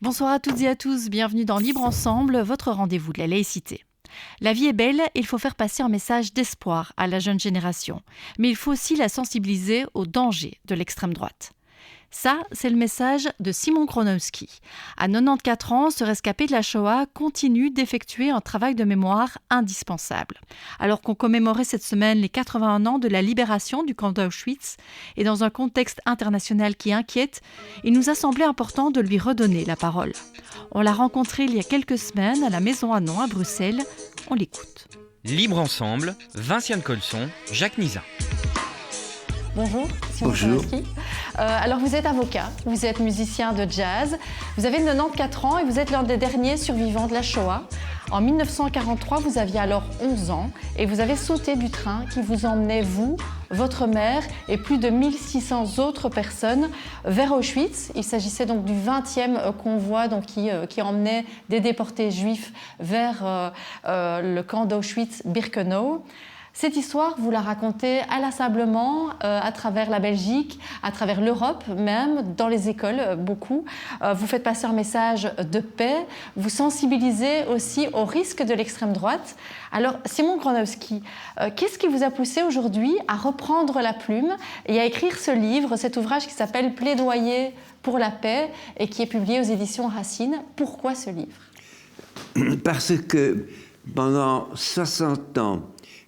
Bonsoir à toutes et à tous, bienvenue dans Libre Ensemble, votre rendez-vous de la laïcité. La vie est belle, il faut faire passer un message d'espoir à la jeune génération, mais il faut aussi la sensibiliser aux dangers de l'extrême droite. Ça, c'est le message de Szymon Kronowski. À 94 ans, ce rescapé de la Shoah continue d'effectuer un travail de mémoire indispensable. Alors qu'on commémorait cette semaine les 81 ans de la libération du camp d'Auschwitz, et dans un contexte international qui inquiète, il nous a semblé important de lui redonner la parole. On l'a rencontré il y a quelques semaines à la Maison Anon à Bruxelles. On l'écoute. Libre Ensemble, Vinciane Colson, Jacques Nizan. Bonjour, Szymon Kronowski. Alors vous êtes avocat, vous êtes musicien de jazz, vous avez 94 ans et vous êtes l'un des derniers survivants de la Shoah. En 1943, vous aviez alors 11 ans et vous avez sauté du train qui vous emmenait, vous, votre mère et plus de 1600 autres personnes vers Auschwitz. Il s'agissait donc du 20e convoi qui emmenait des déportés juifs vers le camp d'Auschwitz-Birkenau. Cette histoire, vous la racontez inlassablement à travers la Belgique, à travers l'Europe même, dans les écoles, beaucoup. Vous faites passer un message de paix, vous sensibilisez aussi au risque de l'extrême droite. Alors, Szymon Kronowski, qu'est-ce qui vous a poussé aujourd'hui à reprendre la plume et à écrire ce livre, cet ouvrage qui s'appelle « Plaidoyer pour la paix » et qui est publié aux éditions Racine? Pourquoi ce livre? Parce que pendant 60 ans,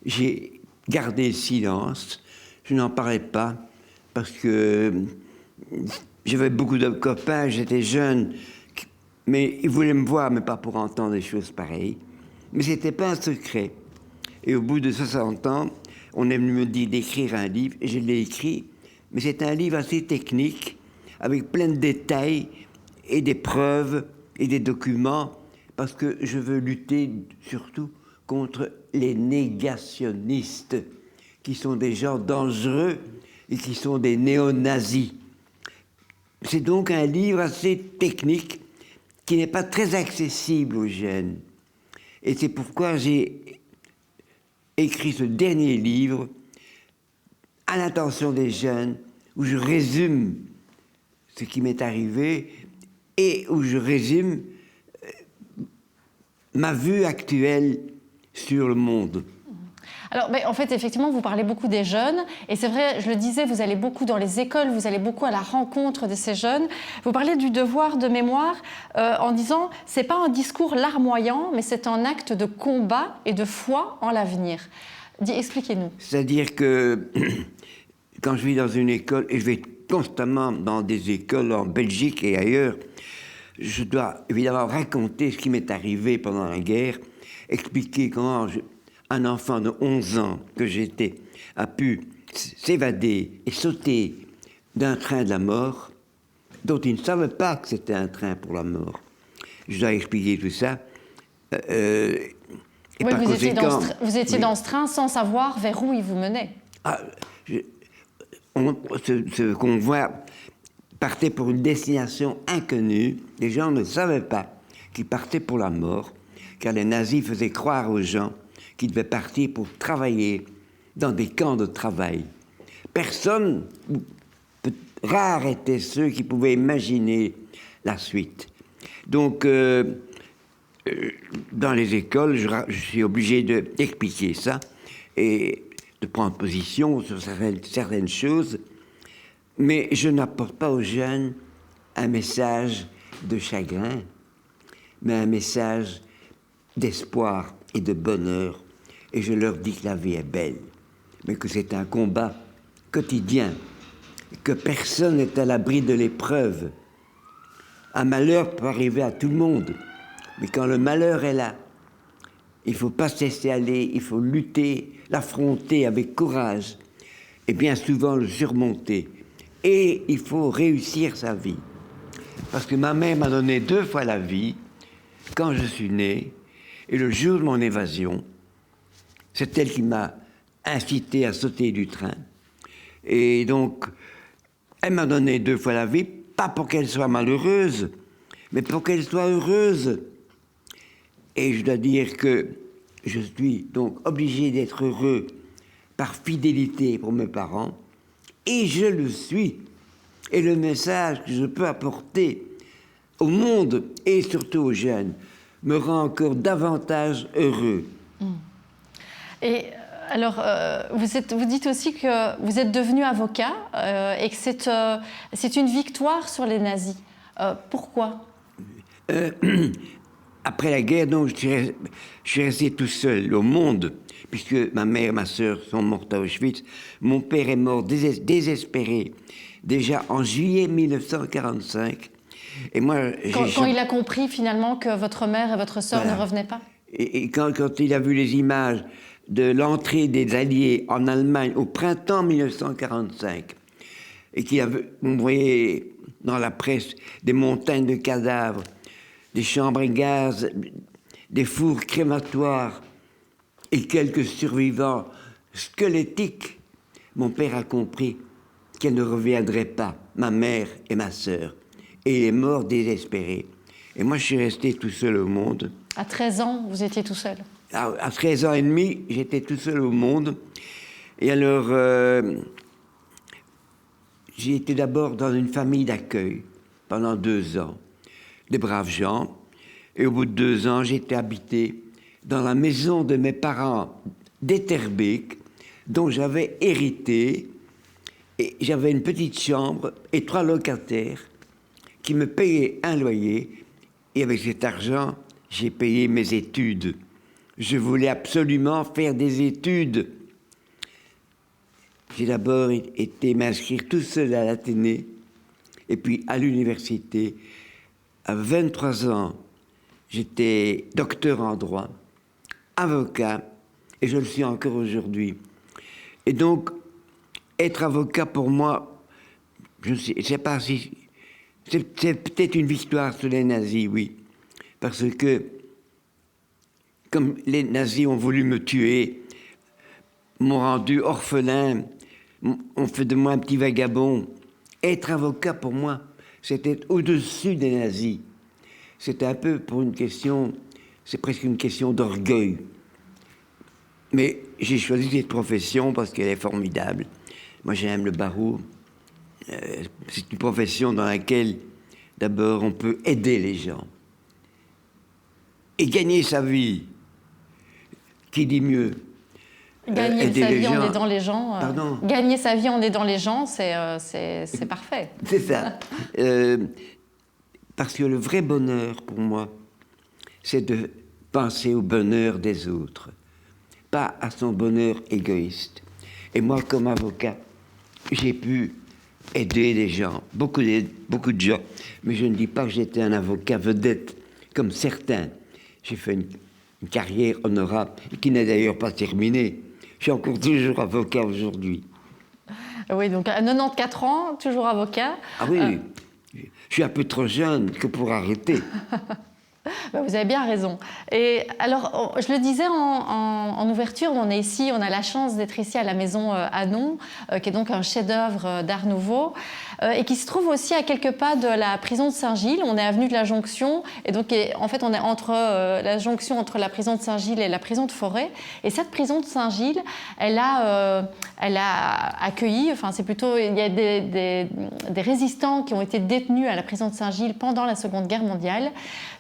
j'ai gardé le silence, je n'en parlais pas, parce que j'avais beaucoup de copains, j'étais jeune, mais ils voulaient me voir, mais pas pour entendre des choses pareilles. Mais ce n'était pas un secret. Et au bout de 60 ans, on est venu me dire d'écrire un livre, et je l'ai écrit, mais c'est un livre assez technique, avec plein de détails, et des preuves, et des documents, parce que je veux lutter surtout contre les négationnistes, qui sont des gens dangereux et qui sont des néo-nazis. C'est donc un livre assez technique qui n'est pas très accessible aux jeunes. Et c'est pourquoi j'ai écrit ce dernier livre à l'intention des jeunes, où je résume ce qui m'est arrivé et où je résume ma vue actuelle sur le monde. Alors, en fait, effectivement, vous parlez beaucoup des jeunes. Et c'est vrai, je le disais, vous allez beaucoup dans les écoles, vous allez beaucoup à la rencontre de ces jeunes. Vous parlez du devoir de mémoire en disant « c'est pas un discours larmoyant, mais c'est un acte de combat et de foi en l'avenir ». Expliquez-nous. C'est-à-dire que quand je vis dans une école, et je vais constamment dans des écoles en Belgique et ailleurs, je dois évidemment raconter ce qui m'est arrivé pendant la guerre, expliquer comment un enfant de 11 ans que j'étais a pu s'évader et sauter d'un train de la mort dont il ne savait pas que c'était un train pour la mort. Je dois expliquer tout ça. Et oui, par conséquent, vous étiez dans ce train sans savoir vers où il vous menait. Ce convoi partait pour une destination inconnue. Les gens ne savaient pas qu'ils partaient pour la mort, car les nazis faisaient croire aux gens qu'ils devaient partir pour travailler dans des camps de travail. Personne, rares étaient ceux qui pouvaient imaginer la suite. Donc, dans les écoles, je suis obligé d'expliquer ça et de prendre position sur certaines choses, mais je n'apporte pas aux jeunes un message de chagrin, mais un message d'espoir et de bonheur. Et je leur dis que la vie est belle, mais que c'est un combat quotidien, que personne n'est à l'abri de l'épreuve. Un malheur peut arriver à tout le monde, mais quand le malheur est là, il ne faut pas se laisser aller, il faut lutter, l'affronter avec courage, et bien souvent le surmonter. Et il faut réussir sa vie. Parce que ma mère m'a donné 2 fois la vie, quand je suis né, et le jour de mon évasion, c'est elle qui m'a incité à sauter du train. Et donc, elle m'a donné 2 fois la vie, pas pour qu'elle soit malheureuse, mais pour qu'elle soit heureuse. Et je dois dire que je suis donc obligé d'être heureux par fidélité pour mes parents, et je le suis. Et le message que je peux apporter au monde et surtout aux jeunes me rend encore davantage heureux. Et alors, vous dites aussi que vous êtes devenu avocat et que c'est une victoire sur les nazis. Pourquoi? Après la guerre, donc, je suis resté tout seul au monde, puisque ma mère et ma sœur sont mortes à Auschwitz. Mon père est mort désespéré, déjà en juillet 1945. Et moi, quand il a compris finalement que votre mère et votre sœur ne revenaient pas? Et quand il a vu les images de l'entrée des Alliés en Allemagne au printemps 1945, et on voyait dans la presse des montagnes de cadavres, des chambres à gaz, des fours crématoires et quelques survivants squelettiques, mon père a compris qu'elle ne reviendrait pas, ma mère et ma sœur. Et il est mort désespéré. Et moi, je suis resté tout seul au monde. À 13 ans, vous étiez tout seul? À 13 ans et demi, j'étais tout seul au monde. Et alors, j'ai été d'abord dans une famille d'accueil pendant 2 ans. Des braves gens. Et au bout de 2 ans, j'étais habité dans la maison de mes parents d'Etterbeek, dont j'avais hérité. Et j'avais une petite chambre et 3 locataires qui me payaient un loyer. Et avec cet argent, j'ai payé mes études. Je voulais absolument faire des études. J'ai d'abord été m'inscrire tout seul à l'Athénée, et puis à l'université. À 23 ans, j'étais docteur en droit, avocat, et je le suis encore aujourd'hui. Et donc, être avocat pour moi, je ne sais pas si... C'est peut-être une victoire sur les nazis, oui. Parce que, comme les nazis ont voulu me tuer, m'ont rendu orphelin, ont fait de moi un petit vagabond, être avocat pour moi, c'était au-dessus des nazis. C'était un peu pour une question, c'est presque une question d'orgueil. Mais j'ai choisi cette profession parce qu'elle est formidable. Moi, j'aime le barreau. C'est une profession dans laquelle, d'abord, on peut aider les gens. Et gagner sa vie. Qui dit mieux? Gagner sa vie en aidant les gens. Pardon? Gagner sa vie en aidant les gens, c'est parfait. C'est ça. Parce que le vrai bonheur, pour moi, c'est de penser au bonheur des autres, pas à son bonheur égoïste. Et moi, comme avocat, j'ai pu aider les gens, beaucoup de gens. Mais je ne dis pas que j'étais un avocat vedette, comme certains. J'ai fait une carrière honorable, qui n'est d'ailleurs pas terminée. Je suis encore toujours avocat aujourd'hui. Oui, donc à 94 ans, toujours avocat. Ah oui, je suis un peu trop jeune que pour arrêter. Vous avez bien raison. Et alors, je le disais en ouverture, on est ici, on a la chance d'être ici à la maison Hanon, qui est donc un chef-d'œuvre d'Art Nouveau, et qui se trouve aussi à quelques pas de la prison de Saint-Gilles. On est avenue de la Jonction, et donc en fait, on est entre la jonction entre la prison de Saint-Gilles et la prison de Forêt. Et cette prison de Saint-Gilles, elle a accueilli, enfin c'est plutôt, il y a des résistants qui ont été détenus à la prison de Saint-Gilles pendant la Seconde Guerre mondiale.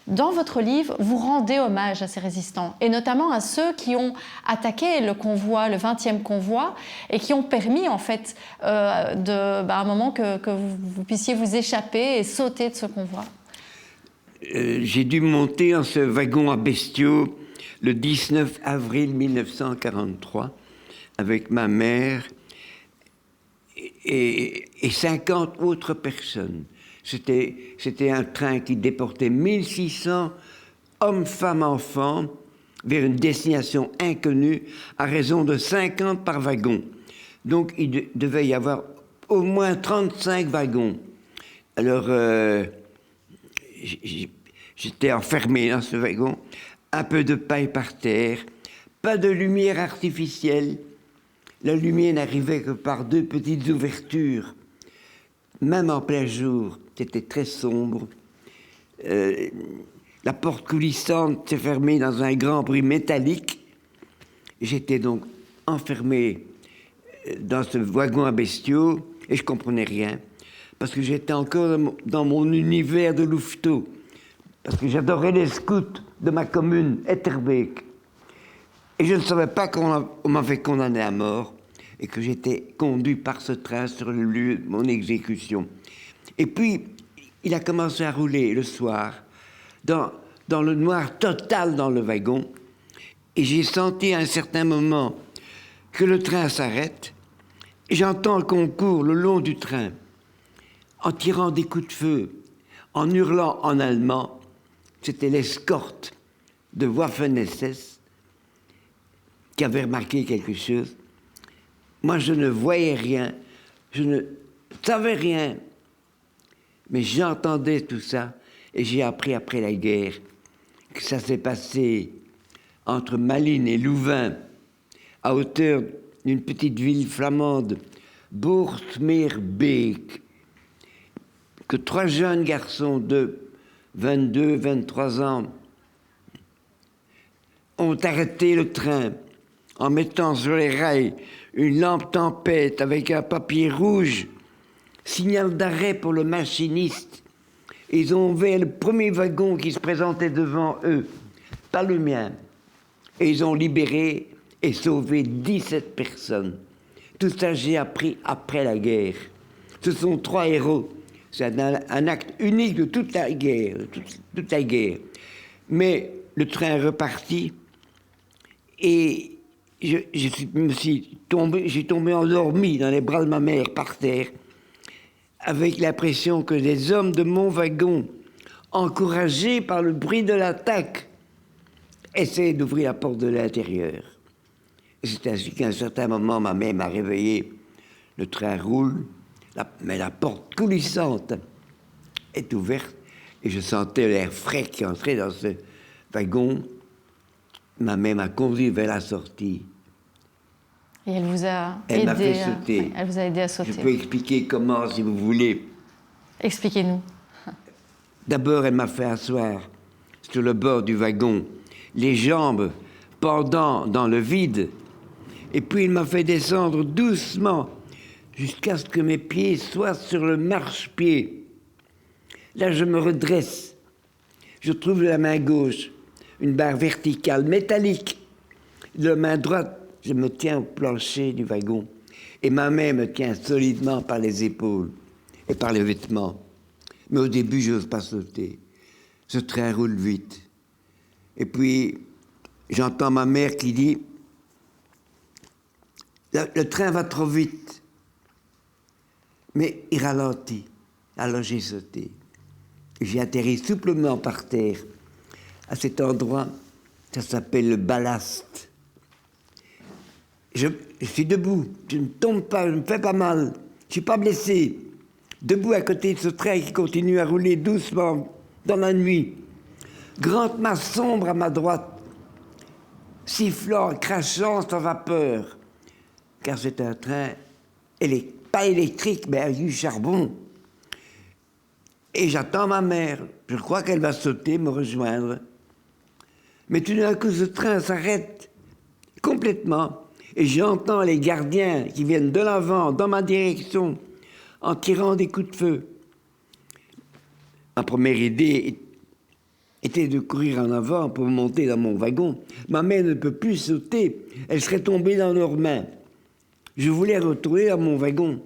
Dans votre livre, vous rendez hommage à ces résistants, et notamment à ceux qui ont attaqué le convoi, le 20e convoi, et qui ont permis, en fait, à un moment que vous puissiez vous échapper et sauter de ce convoi. J'ai dû monter en ce wagon à bestiaux le 19 avril 1943 avec ma mère et 50 autres personnes. C'était un train qui déportait 1600 hommes, femmes, enfants vers une destination inconnue à raison de 50 par wagon. Donc, il devait y avoir au moins 35 wagons. Alors, j'étais enfermé dans ce wagon, un peu de paille par terre, pas de lumière artificielle. La lumière n'arrivait que par 2 petites ouvertures. Même en plein jour, c'était très sombre. La porte coulissante s'est fermée dans un grand bruit métallique. J'étais donc enfermé dans ce wagon à bestiaux et je ne comprenais rien. parce que j'étais encore dans mon univers de louveteau, parce que j'adorais les scouts de ma commune, Etterbeek. Et je ne savais pas qu'on m'avait condamné à mort et que j'étais conduit par ce train sur le lieu de mon exécution. Et puis, il a commencé à rouler le soir, dans le noir total dans le wagon, et j'ai senti à un certain moment que le train s'arrête, et j'entends qu'on court le long du train, en tirant des coups de feu, en hurlant en allemand. C'était l'escorte de Waffen-SS qui avait remarqué quelque chose. Moi, je ne voyais rien, je ne savais rien, mais j'entendais tout ça, et j'ai appris après la guerre que ça s'est passé entre Malines et Louvain, à hauteur d'une petite ville flamande, Boortmeerbeek, que 3 jeunes garçons de 22, 23 ans ont arrêté le train en mettant sur les rails une lampe tempête avec un papier rouge, signal d'arrêt pour le machiniste. Ils ont ouvert le premier wagon qui se présentait devant eux, pas le mien. Et ils ont libéré et sauvé 17 personnes. Tout ça, j'ai appris après la guerre. Ce sont 3 héros. C'est un acte unique de toute la guerre, toute la guerre. Mais le train est reparti et j'ai tombé endormi dans les bras de ma mère par terre, avec l'impression que les hommes de mon wagon, encouragés par le bruit de l'attaque, essayaient d'ouvrir la porte de l'intérieur. C'est ainsi qu'à un certain moment, ma mère m'a réveillé. Le train roule, mais la porte coulissante est ouverte et je sentais l'air frais qui entrait dans ce wagon. Ma mère m'a conduit vers la sortie. Et elle vous a Elle aidé, m'a fait sauter. Elle vous a aidé à sauter. Je peux expliquer comment, si vous voulez. Expliquez-nous. D'abord, elle m'a fait asseoir sur le bord du wagon, les jambes pendant dans le vide. Et puis, il m'a fait descendre doucement jusqu'à ce que mes pieds soient sur le marchepied. Là, je me redresse. Je trouve de la main gauche une barre verticale, métallique. De la main droite, je me tiens au plancher du wagon. Et ma main me tient solidement par les épaules et par les vêtements. Mais au début, je n'ose pas sauter. Ce train roule vite. Et puis, j'entends ma mère qui dit « Le train va trop vite ». Mais il ralentit. Alors j'ai sauté. J'ai atterri souplement par terre. À cet endroit, ça s'appelle le ballast. Je suis debout, je ne tombe pas, je ne me fais pas mal, je ne suis pas blessé. Debout à côté de ce train qui continue à rouler doucement dans la nuit. Grande masse sombre à ma droite, sifflant, crachant sans vapeur. Car c'est un train, pas électrique, mais avec du charbon. Et j'attends ma mère. Je crois qu'elle va sauter, me rejoindre. Mais tout d'un coup, ce train s'arrête complètement. Et j'entends les gardiens qui viennent de l'avant, dans ma direction, en tirant des coups de feu. Ma première idée était de courir en avant pour monter dans mon wagon. Ma mère ne peut plus sauter. Elle serait tombée dans leurs mains. Je voulais retourner dans mon wagon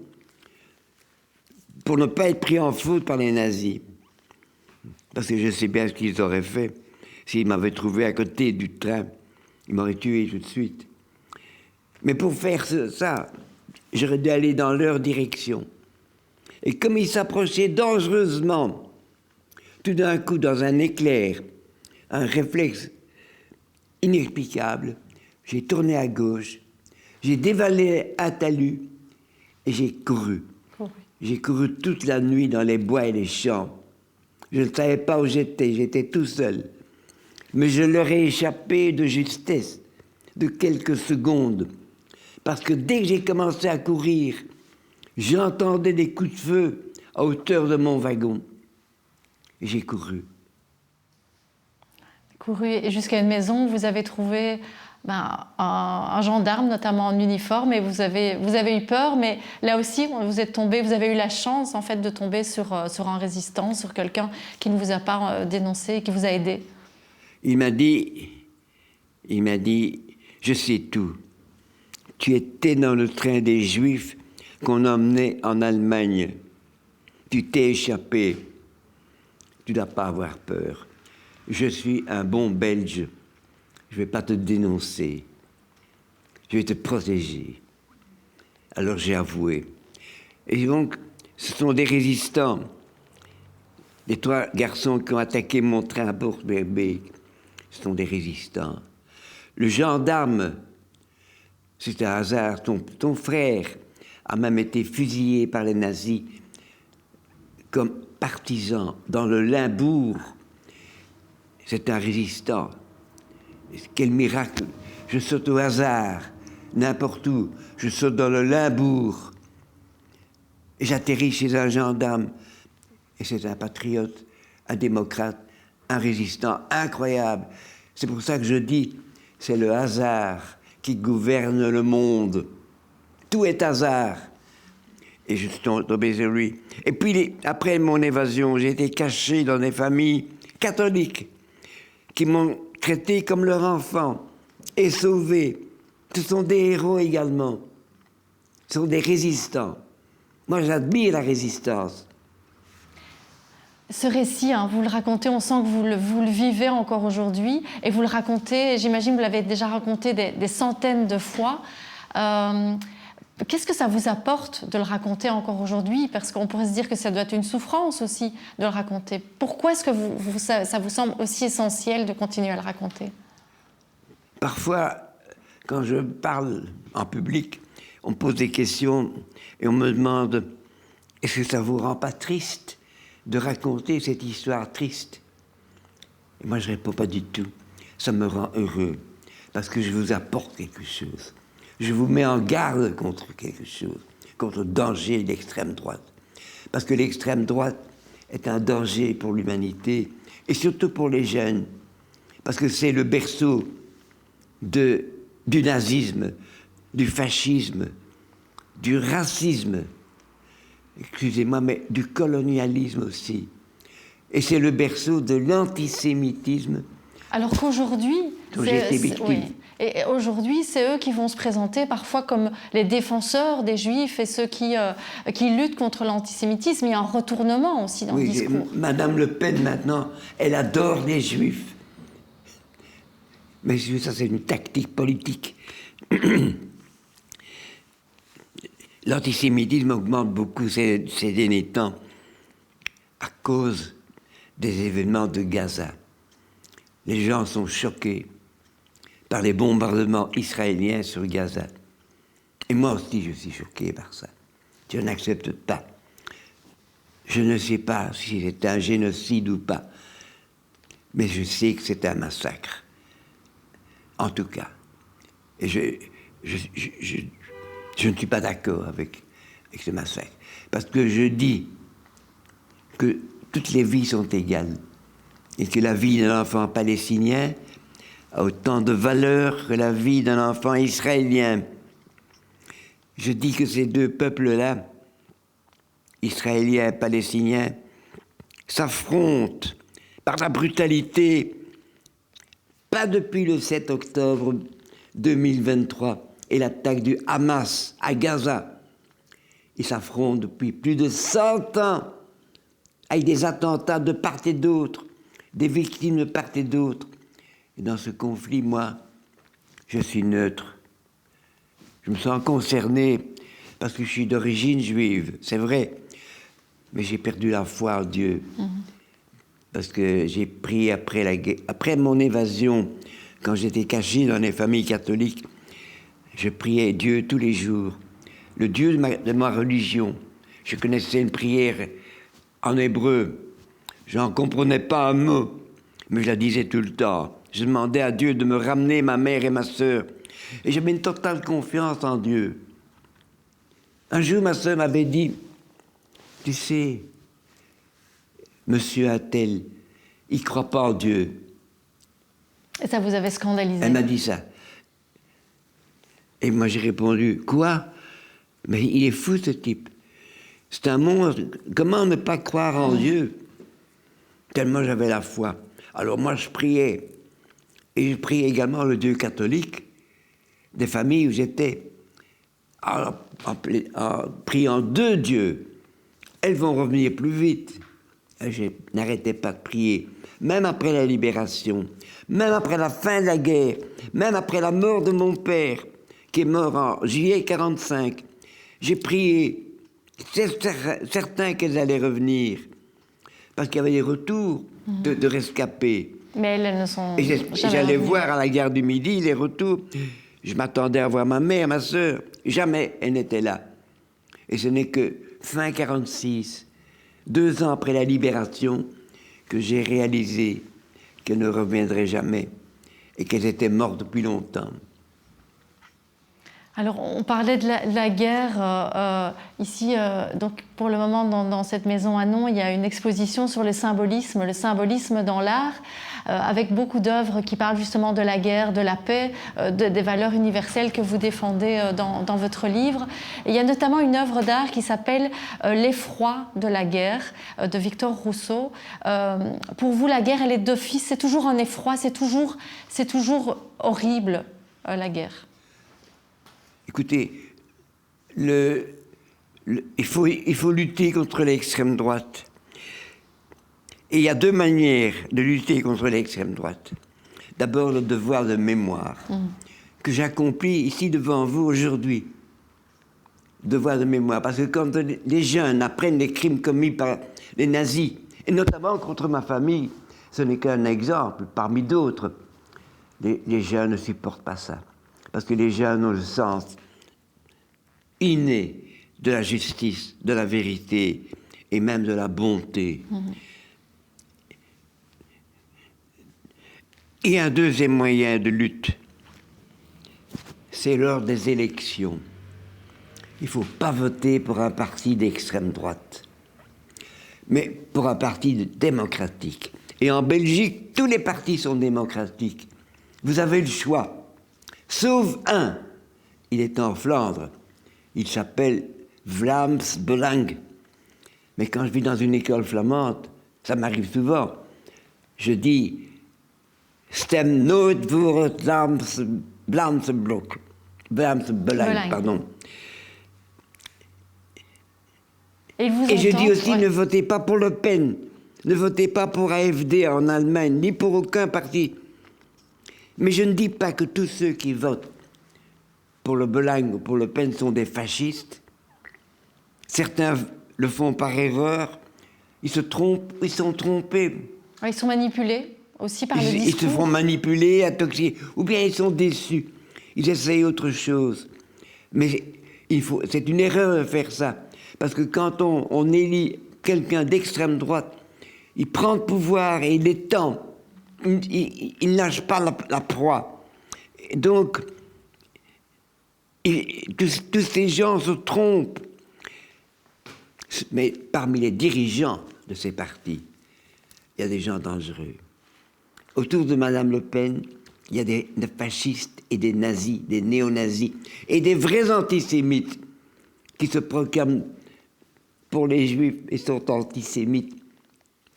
pour ne pas être pris en faute par les nazis. Parce que je sais bien ce qu'ils auraient fait. S'ils m'avaient trouvé à côté du train, ils m'auraient tué tout de suite. Mais pour faire ça, j'aurais dû aller dans leur direction. Et comme ils s'approchaient dangereusement, tout d'un coup, dans un éclair, un réflexe inexplicable, j'ai tourné à gauche, j'ai dévalé un talus et j'ai couru. J'ai couru toute la nuit dans les bois et les champs. Je ne savais pas où j'étais tout seul. Mais je leur ai échappé de justesse, de quelques secondes. Parce que dès que j'ai commencé à courir, j'entendais des coups de feu à hauteur de mon wagon. Et j'ai couru. Couru et jusqu'à une maison, vous avez trouvé un gendarme, notamment en uniforme, et vous avez eu peur, mais là aussi, vous avez eu la chance en fait de tomber sur un résistant, sur quelqu'un qui ne vous a pas dénoncé, qui vous a aidé. Il m'a dit, je sais tout. Tu étais dans le train des Juifs qu'on emmenait en Allemagne. Tu t'es échappé. Tu ne dois pas avoir peur. Je suis un bon Belge. Je ne vais pas te dénoncer. Je vais te protéger. Alors j'ai avoué. Et donc, ce sont des résistants. Les 3 garçons qui ont attaqué mon train à Bourg-Berbeek, ce sont des résistants. Le gendarme, c'est un hasard, ton frère a même été fusillé par les nazis comme partisan dans le Limbourg. C'est un résistant. Quel miracle! Je saute au hasard, n'importe où. Je saute dans le Limbourg. Et j'atterris chez un gendarme. Et c'est un patriote, un démocrate, un résistant incroyable. C'est pour ça que je dis, c'est le hasard qui gouverne le monde. Tout est hasard. Et je suis tombé sur lui. Et puis, après mon évasion, j'ai été caché dans des familles catholiques qui m'ont traité comme leur enfant et sauvé. Ce sont des héros également. Ce sont des résistants. Moi, j'admire la résistance. Ce récit, vous le racontez, on sent que vous le vivez encore aujourd'hui, et vous le racontez, j'imagine que vous l'avez déjà raconté des centaines de fois. Qu'est-ce que ça vous apporte de le raconter encore aujourd'hui? Parce qu'on pourrait se dire que ça doit être une souffrance aussi de le raconter. Pourquoi est-ce que ça vous semble aussi essentiel de continuer à le raconter? Parfois, quand je parle en public, on me pose des questions et on me demande « Est-ce que ça vous rend pas triste de raconter cette histoire triste ?» Et moi, je réponds pas du tout. Ça me rend heureux parce que je vous apporte quelque chose. Je vous mets en garde contre quelque chose, contre le danger de l'extrême droite. Parce que l'extrême droite est un danger pour l'humanité, et surtout pour les jeunes. Parce que c'est le berceau du nazisme, du fascisme, du racisme, excusez-moi, mais du colonialisme aussi. Et c'est le berceau de l'antisémitisme. Alors qu'aujourd'hui, oui. Et aujourd'hui, c'est eux qui vont se présenter parfois comme les défenseurs des Juifs et ceux qui luttent contre l'antisémitisme. Il y a un retournement aussi dans le discours. Madame Le Pen, maintenant, elle adore les Juifs. Mais ça, c'est une tactique politique. L'antisémitisme augmente beaucoup ces derniers temps à cause des événements de Gaza. Les gens sont choqués par les bombardements israéliens sur Gaza. Et moi aussi, je suis choqué par ça. Je n'accepte pas. Je ne sais pas si c'est un génocide ou pas, mais je sais que c'est un massacre. En tout cas. Et je ne suis pas d'accord avec ce massacre. Parce que je dis que toutes les vies sont égales et que la vie d'un enfant palestinien a autant de valeur que la vie d'un enfant israélien. Je dis que ces deux peuples-là, israéliens et palestiniens, s'affrontent par la brutalité, pas depuis le 7 octobre 2023 et l'attaque du Hamas à Gaza. Ils s'affrontent depuis plus de 100 ans avec des attentats de part et d'autre, des victimes de part et d'autre. Et dans ce conflit, moi, je suis neutre. Je me sens concerné parce que je suis d'origine juive, c'est vrai. Mais j'ai perdu la foi en Dieu. Parce que j'ai prié après mon évasion, quand j'étais caché dans les familles catholiques, je priais Dieu tous les jours. Le Dieu de ma religion. Je connaissais une prière en hébreu. Je n'en comprenais pas un mot, mais je la disais tout le temps. Je demandais à Dieu de me ramener ma mère et ma sœur. Et j'avais une totale confiance en Dieu. Un jour, ma sœur m'avait dit, tu sais, monsieur Attel, il ne croit pas en Dieu. Et ça vous avait scandalisé? Elle m'a dit ça. Et moi, j'ai répondu, quoi? Mais il est fou, ce type. C'est un monstre. Comment ne pas croire en Dieu? Tellement j'avais la foi. Alors moi, je priais. Et je priais également le Dieu catholique des familles où j'étais. En priant deux dieux, elles vont revenir plus vite. Et je n'arrêtais pas de prier. Même après la libération, même après la fin de la guerre, même après la mort de mon père, qui est mort en juillet 1945, j'ai prié. C'est certain qu'elles allaient revenir. Parce qu'il y avait des retours de rescapés. Mais elles ne sont Et jamais j'allais revenues. voir à la gare du Midi les retours. Je m'attendais à voir ma mère, ma sœur. Jamais elle n'était là. Et ce n'est que fin 1946, 2 ans après la libération, que j'ai réalisé qu'elles ne reviendraient jamais et qu'elles étaient mortes depuis longtemps. Alors, on parlait de la guerre. Ici, donc, pour le moment, dans cette maison à Nons, il y a une exposition sur le symbolisme dans l'art, avec beaucoup d'œuvres qui parlent justement de la guerre, de la paix, des valeurs universelles que vous défendez dans votre livre. Et il y a notamment une œuvre d'art qui s'appelle L'effroi de la guerre, de Victor Rousseau. Pour vous, la guerre, elle est d'office, c'est toujours un effroi, c'est toujours horrible, la guerre. Écoutez, il faut lutter contre l'extrême droite. Et il y a 2 manières de lutter contre l'extrême droite. D'abord, le devoir de mémoire, que j'accomplis ici devant vous aujourd'hui. Devoir de mémoire, parce que quand les jeunes apprennent les crimes commis par les nazis, et notamment contre ma famille, ce n'est qu'un exemple parmi d'autres, les jeunes ne supportent pas ça. Parce que les jeunes ont le sens inné de la justice, de la vérité et même de la bonté. Et un deuxième moyen de lutte, c'est lors des élections. Il ne faut pas voter pour un parti d'extrême droite, mais pour un parti démocratique. Et en Belgique, tous les partis sont démocratiques. Vous avez le choix. Sauf un, il est en Flandre, il s'appelle Vlaams Belang. Mais quand je vis dans une école flamande, ça m'arrive souvent, je dis Stem nooit voor het Vlaamse blok. Vlaams Belang, pardon. Et je dis aussi, ne votez pas pour Le Pen, ne votez pas pour AFD en Allemagne, ni pour aucun parti. Mais je ne dis pas que tous ceux qui votent pour le Belang ou pour Le Pen sont des fascistes. Certains le font par erreur. Ils se trompent, ils sont trompés. Ils sont manipulés aussi par le discours. Ils se font manipuler, intoxiquer, ou bien ils sont déçus. Ils essayent autre chose. Mais c'est une erreur de faire ça. Parce que quand on élit quelqu'un d'extrême droite, il prend le pouvoir et il étend. Il lâche pas la proie. Donc, tous ces gens se trompent. Mais parmi les dirigeants de ces partis, il y a des gens dangereux. Autour de Madame Le Pen, il y a des fascistes et des nazis, des néo-nazis, et des vrais antisémites qui se proclament pour les juifs et sont antisémites.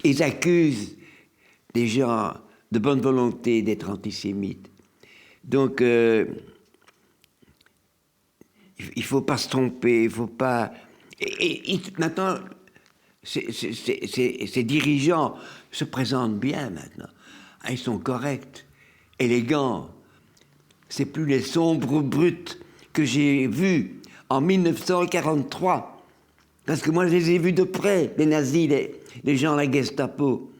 Ils accusent des gens de bonne volonté d'être antisémites. Donc, il ne faut pas se tromper, il ne faut pas... Et maintenant, ces dirigeants se présentent bien maintenant. Ils sont corrects, élégants. C'est plus les sombres brutes que j'ai vus en 1943. Parce que moi, je les ai vus de près, les nazis, les gens de la Gestapo.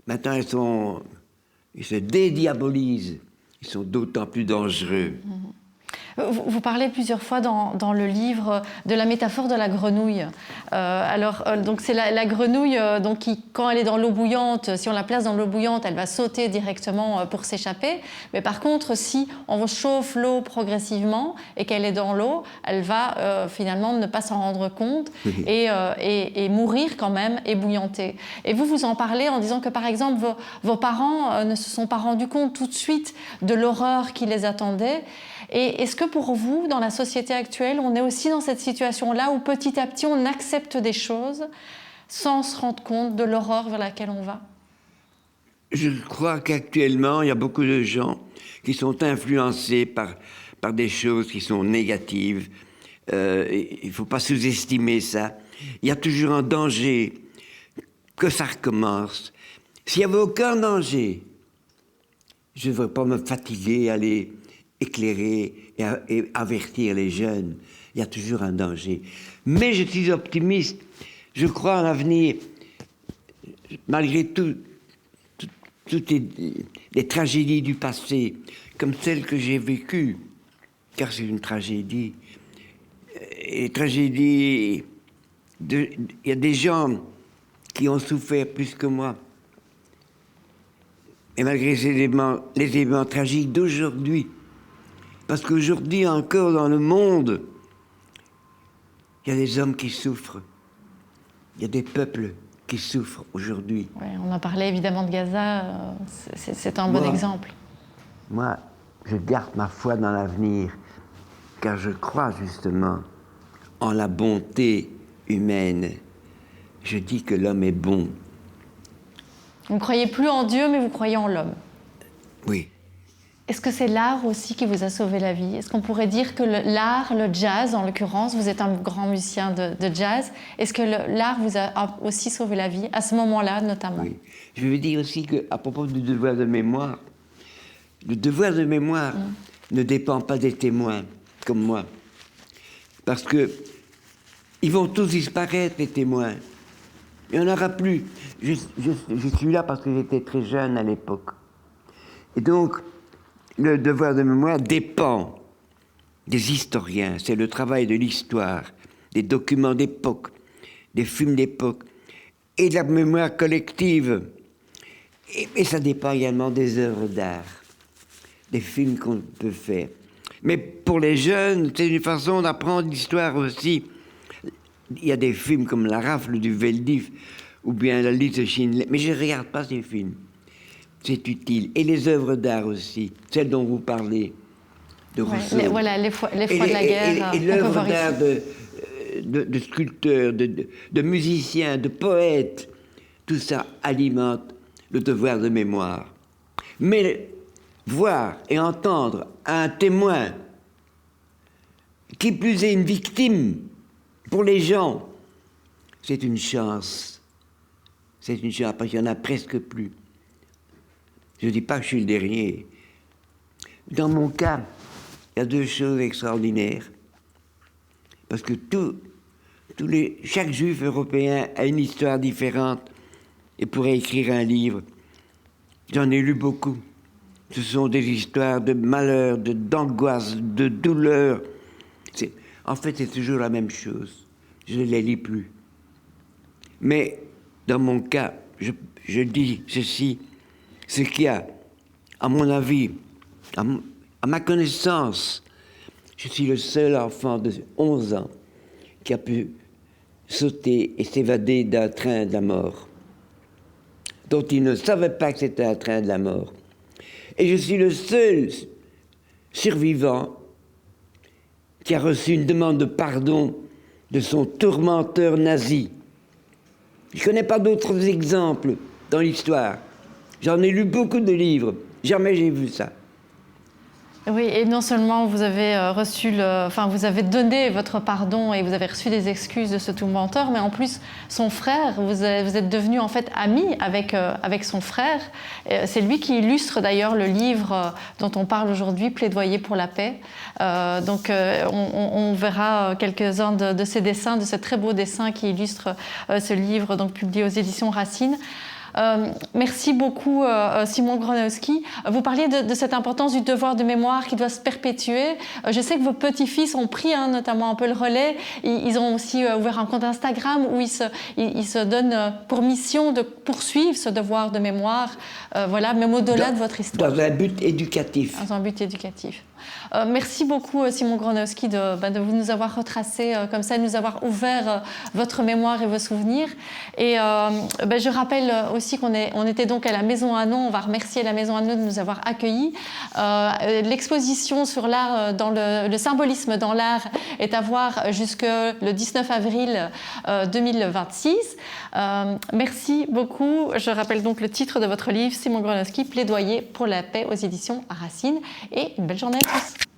Maintenant, ils se dédiabolisent. Ils sont d'autant plus dangereux. Vous parlez plusieurs fois dans le livre de la métaphore de la grenouille. Donc c'est la grenouille donc qui, quand elle est dans l'eau bouillante, si on la place dans l'eau bouillante, elle va sauter directement pour s'échapper. Mais par contre, si on chauffe l'eau progressivement et qu'elle est dans l'eau, elle va finalement ne pas s'en rendre compte et mourir quand même ébouillantée. Et vous en parlez en disant que par exemple vos parents ne se sont pas rendus compte tout de suite de l'horreur qui les attendait. Et est-ce que pour vous, dans la société actuelle, on est aussi dans cette situation-là où petit à petit on accepte des choses sans se rendre compte de l'horreur vers laquelle on va? Je crois qu'actuellement, il y a beaucoup de gens qui sont influencés par des choses qui sont négatives. Il ne faut pas sous-estimer ça. Il y a toujours un danger que ça recommence. S'il n'y avait aucun danger, je ne devrais pas me fatiguer à aller éclairer et avertir les jeunes. Il y a toujours un danger. Mais je suis optimiste. Je crois en l'avenir. Malgré toutes les tragédies du passé, comme celle que j'ai vécue, car c'est une tragédie. Et tragédie, il y a des gens qui ont souffert plus que moi. Et malgré les événements tragiques d'aujourd'hui, parce qu'aujourd'hui encore dans le monde, il y a des hommes qui souffrent, il y a des peuples qui souffrent aujourd'hui. Ouais, on a parlé évidemment de Gaza, c'est un bon exemple. Moi, je garde ma foi dans l'avenir, car je crois justement en la bonté humaine. Je dis que l'homme est bon. Vous ne croyez plus en Dieu, mais vous croyez en l'homme. Oui. Est-ce que c'est l'art aussi qui vous a sauvé la vie? Est-ce qu'on pourrait dire que l'art, le jazz en l'occurrence, vous êtes un grand musicien de jazz, est-ce que l'art vous a aussi sauvé la vie, à ce moment-là notamment? Oui. Je veux dire aussi qu'à propos du devoir de mémoire, le devoir de mémoire ne dépend pas des témoins, comme moi. Parce que ils vont tous disparaître, les témoins. Il n'y en aura plus. Je suis là parce que j'étais très jeune à l'époque. Et donc, le devoir de mémoire dépend des historiens. C'est le travail de l'histoire, des documents d'époque, des films d'époque, et de la mémoire collective. Et ça dépend également des œuvres d'art, des films qu'on peut faire. Mais pour les jeunes, c'est une façon d'apprendre l'histoire aussi. Il y a des films comme La Rafle du Veldiv ou bien La liste de Schindler, mais je ne regarde pas ces films. C'est utile. Et les œuvres d'art aussi, celles dont vous parlez, de Rousseau. Les fois de la guerre. Et l'œuvre d'art de sculpteurs, de musiciens, de poètes, tout ça alimente le devoir de mémoire. Mais voir et entendre un témoin, qui plus est une victime, pour les gens, c'est une chance. C'est une chance, parce qu'il n'y en a presque plus. Je ne dis pas que je suis le dernier. Dans mon cas, il y a deux choses extraordinaires. Parce que chaque juif européen a une histoire différente et pourrait écrire un livre. J'en ai lu beaucoup. Ce sont des histoires de malheur, d'angoisse, de douleur. En fait, c'est toujours la même chose. Je ne les lis plus. Mais, dans mon cas, je dis ceci, ce qu'il y a, à mon avis, à ma connaissance, je suis le seul enfant de 11 ans qui a pu sauter et s'évader d'un train de la mort, dont il ne savait pas que c'était un train de la mort. Et je suis le seul survivant qui a reçu une demande de pardon de son tourmenteur nazi. Je ne connais pas d'autres exemples dans l'histoire. J'en ai lu beaucoup de livres. Jamais j'ai vu ça. Oui, et non seulement vous avez vous avez donné votre pardon et vous avez reçu des excuses de ce tourmenteur, mais en plus, son frère, vous êtes devenu en fait ami avec son frère. C'est lui qui illustre d'ailleurs le livre dont on parle aujourd'hui, Plaidoyer pour la paix. On verra quelques-uns de ces dessins, de ce très beau dessin qui illustre ce livre, donc publié aux éditions Racine. Merci beaucoup Simon Gronowski. Vous parliez de cette importance du devoir de mémoire qui doit se perpétuer. Je sais que vos petits-fils ont pris notamment un peu le relais. Ils ont aussi ouvert un compte Instagram où ils se donnent pour mission de poursuivre ce devoir de mémoire, voilà, même au-delà de votre histoire. Dans un but éducatif. Dans un but éducatif. Merci beaucoup Simon Gronowski de nous avoir retracé comme ça, de nous avoir ouvert votre mémoire et vos souvenirs. Et je rappelle aussi qu'on était donc à la Maison Hanon. On va remercier la Maison Hanon de nous avoir accueillis. L'exposition sur l'art, dans le symbolisme dans l'art, est à voir jusque le 19 avril 2026. Merci beaucoup. Je rappelle donc le titre de votre livre, Simon Gronowski, Plaidoyer pour la paix aux éditions Racine. Et une belle journée à tous.